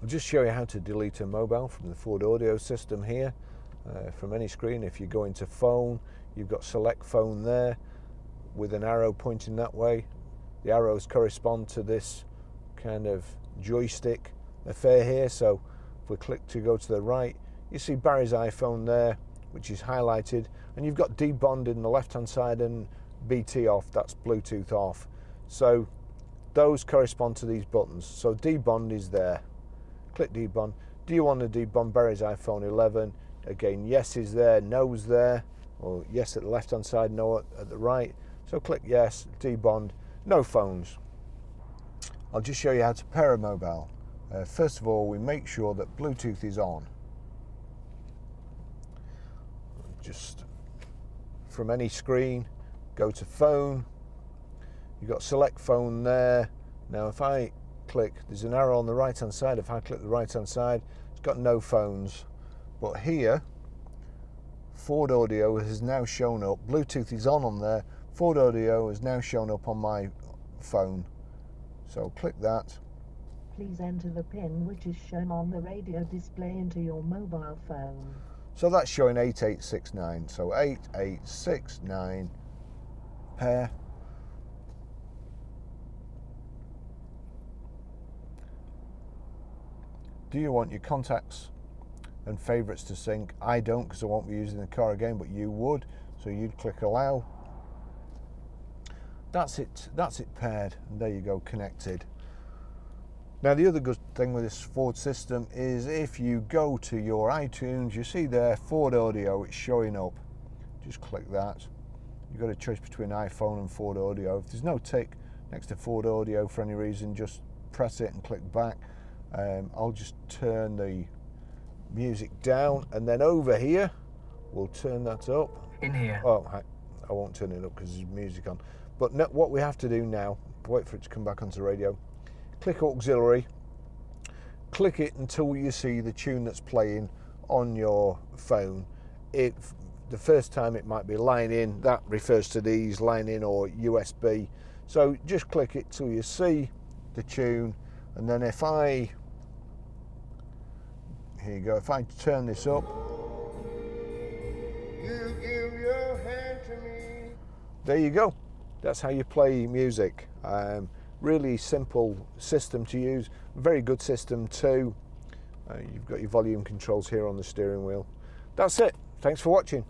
I'll just show you how to delete a mobile from the Ford audio system here. From any screen, if you go into phone, you've got select phone there with an arrow pointing that way. The arrows correspond to this kind of joystick affair here, so if we click to go to the right, you see Barry's iPhone there, which is highlighted, and you've got debond in the left hand side and BT off, that's Bluetooth off. So those correspond to these buttons. So debond is there. Click debond. Do you want to debond Barry's iPhone 11? Again, yes is there, no is there, or yes at the left hand side, no at the right. So click yes, debond, no phones. I'll just show you how to pair a mobile. First of all, we make sure that Bluetooth is on. Just from any screen, go to phone. You've got select phone there. Now if I click, there's an arrow on the right hand side. If I click the right hand side, it's got no phones. But here, Ford Audio has now shown up. Bluetooth is on there. Ford Audio has now shown up on my phone. So click that. Please enter the PIN which is shown on the radio display into your mobile phone. So that's showing 8869. So 8869 pair. Do you want your contacts and favourites to sync? I don't, because I won't be using the car again, but you would. So you'd click allow. That's it paired, and there you go, connected. Now the other good thing with this Ford system is if you go to your iTunes, you see there Ford Audio, it's showing up. Just click that. You've got a choice between iPhone and Ford Audio. If there's no tick next to Ford Audio for any reason, just press it and click back. I'll just turn the music down, and then over here we'll turn that up. In here. Oh, I won't turn it up because there's music on. But what we have to do now, wait for it to come back onto radio, click auxiliary, click it until you see the tune that's playing on your phone. The first time it might be line in, that refers to these, line in or USB. So just click it till you see the tune, and then if I turn this up, you give your hand to me. There you go. That's how you play music. Really simple system to use. Very good system too. You've got your volume controls here on the steering wheel. That's it. Thanks for watching.